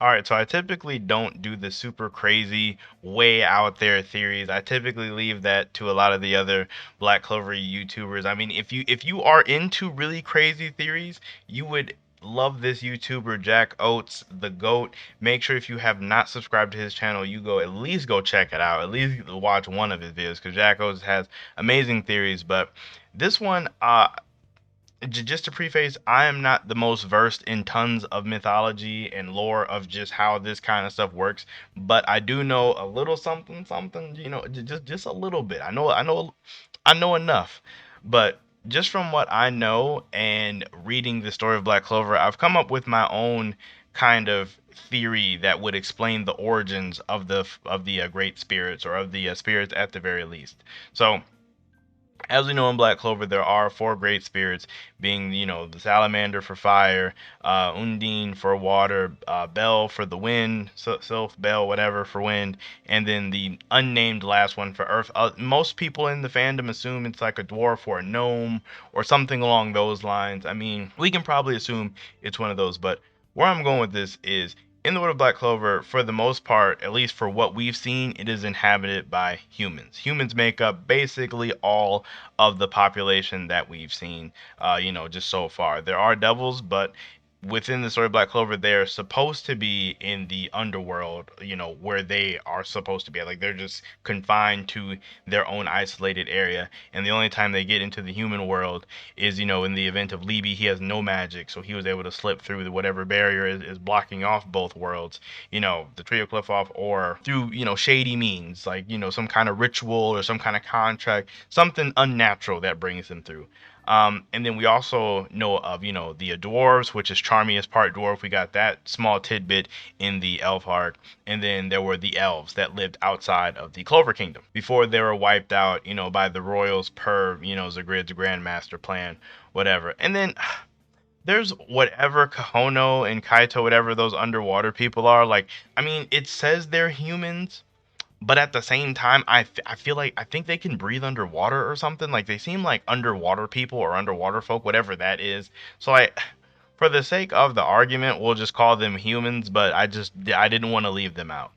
All right, so I typically don't do the super crazy, way out there theories. I typically leave that to a lot of the other Black Clover YouTubers. I mean, if you are into really crazy theories, you would love this YouTuber Jack Oates, the GOAT. Make sure if you have not subscribed to his channel, you go at least go check it out. At least watch one of his videos because Jack Oates has amazing theories. But this one, just to preface, I am not the most versed in tons of mythology and lore of just how this kind of stuff works, but I do know a little something, something, just a little bit. I know enough, but just from what I know and reading the story of Black Clover, I've come up with my own kind of theory that would explain the origins of the great spirits or of the spirits at the very least. So as we know in Black Clover, there are four great spirits, being the Salamander for fire, Undine for water, Bel for the wind, Sylph, Bel, whatever for wind, and then the unnamed last one for earth. Most people in the fandom assume it's like a dwarf or a gnome or something along those lines. I mean, we can probably assume it's one of those, but where I'm going with this is in the world of Black Clover, for the most part, at least for what we've seen, it is inhabited by humans. Humans make up basically all of the population that we've seen, just so far. There are devils, but within the story of Black Clover, they're supposed to be in the underworld, where they are supposed to be. Like they're just confined to their own isolated area. And the only time they get into the human world is, in the event of Libby, he has no magic, so he was able to slip through whatever barrier is blocking off both worlds, the trio cliff off, or through, shady means, like, some kind of ritual or some kind of contract, something unnatural that brings them through. And then we also know of, the dwarves, which is Charmy as part dwarf. We got that small tidbit in the elf arc. And then there were the elves that lived outside of the Clover Kingdom before they were wiped out, by the royals per, Zagrid's Grandmaster plan, whatever. And then there's whatever Kahono and Kaito, whatever those underwater people are. Like, I mean, it says they're humans, but at the same time, I feel like I think they can breathe underwater or something. Like they seem like underwater people or underwater folk, whatever that is. So for the sake of the argument, we'll just call them humans. But I didn't want to leave them out.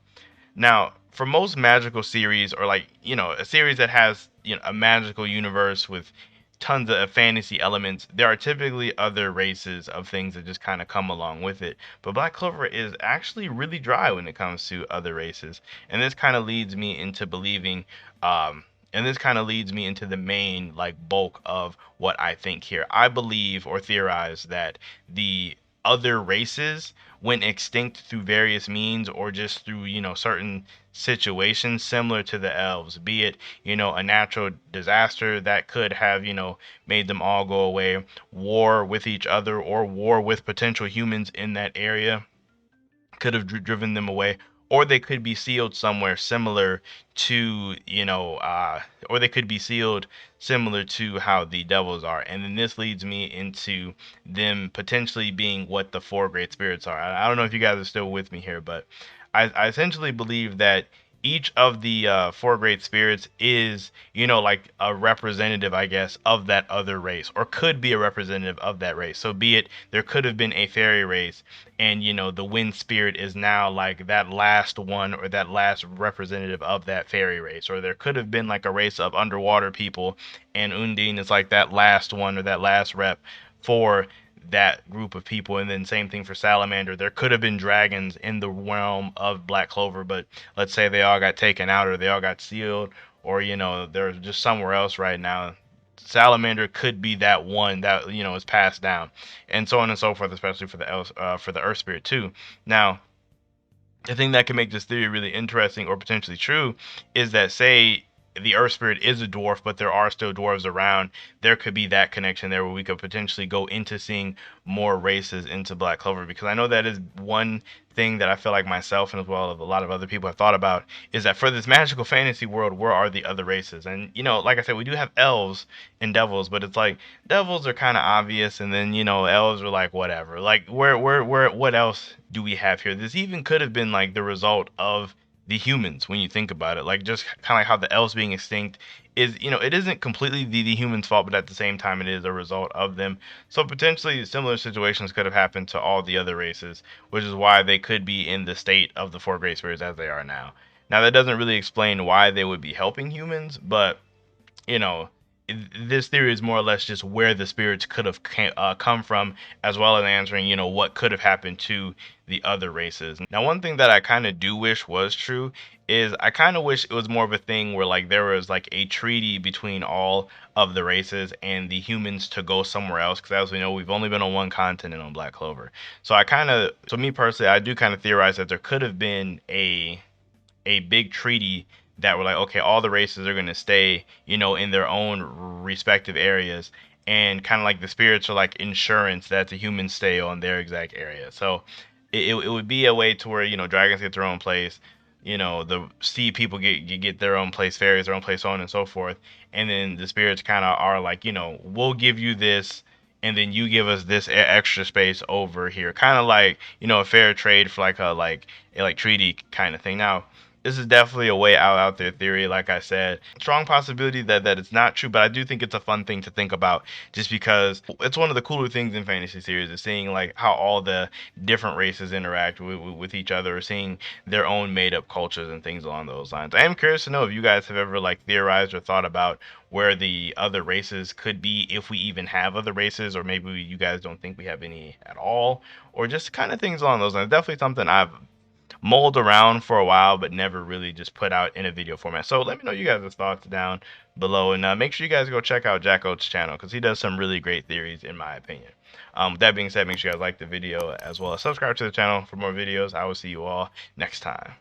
Now, for most magical series, or like, a series that has, a magical universe with tons of fantasy elements, there are typically other races of things that just kind of come along with it. But Black Clover is actually really dry when it comes to other races. And this kind of leads me into believing, and this kind of leads me into the main like bulk of what I think here. I believe or theorize that the other races went extinct through various means or just through, certain situations similar to the elves, be it, a natural disaster that could have, made them all go away, war with each other, or war with potential humans in that area could have driven them away, or they could be sealed somewhere similar to, or they could be sealed similar to how the devils are. And then this leads me into them potentially being what the four great spirits are. I don't know if you guys are still with me here, but I essentially believe that each of the four great spirits is, like a representative, I guess, of that other race, or could be a representative of that race. So, be it there could have been a fairy race, and the wind spirit is now like that last one or that last representative of that fairy race, or there could have been like a race of underwater people, and Undine is like that last one or that last rep for that group of people. And then same thing for Salamander. There could have been dragons in the realm of Black Clover, but let's say they all got taken out or they all got sealed, or they're just somewhere else right now. Salamander could be that one that is passed down, and so on and so forth, especially for the Earth Spirit too. Now, the thing that can make this theory really interesting or potentially true is that, say the Earth Spirit is a dwarf, but there are still dwarves around, there could be that connection there where we could potentially go into seeing more races into Black Clover. Because I know that is one thing that I feel like myself and as well as a lot of other people have thought about, is that for this magical fantasy world, where are the other races? And like I said, we do have elves and devils, but it's like devils are kind of obvious, and then elves are like whatever. Like what else do we have here? This even could have been like the result of the humans when you think about it. Like just kind of like how the elves being extinct is, it isn't completely the humans' fault, but at the same time, it is a result of them. So potentially similar situations could have happened to all the other races, which is why they could be in the state of the four great spirits as they are now. Now that doesn't really explain why they would be helping humans, but you know, this theory is more or less just where the spirits could have come from, as well as answering, what could have happened to the other races. Now, one thing that I kind of do wish was true is I kind of wish it was more of a thing where like there was like a treaty between all of the races and the humans to go somewhere else. Because as we know, we've only been on one continent on Black Clover. So me personally, I do kind of theorize that there could have been a big treaty that were like, okay, all the races are going to stay, in their own respective areas. And kind of like the spirits are like insurance that the humans stay on their exact area. So it would be a way to where, dragons get their own place, the sea people get their own place, fairies their own place, so on and so forth. And then the spirits kind of are like, we'll give you this, and then you give us this extra space over here, kind of like, a fair trade for like a treaty kind of thing. Now, this is definitely a way out there theory. Like I said, strong possibility that it's not true, but I do think it's a fun thing to think about, just because it's one of the cooler things in fantasy series is seeing like how all the different races interact with each other, or seeing their own made up cultures and things along those lines. I am curious to know if you guys have ever like theorized or thought about where the other races could be, if we even have other races, or maybe you guys don't think we have any at all, or just kind of things along those lines. Definitely something I've mulled around for a while, but never really just put out in a video format. So let me know you guys' thoughts down below, and make sure you guys go check out Jack Oat's channel, because he does some really great theories in my opinion. With that being said, make sure you guys like the video as well as subscribe to the channel for more videos. I will see you all next time.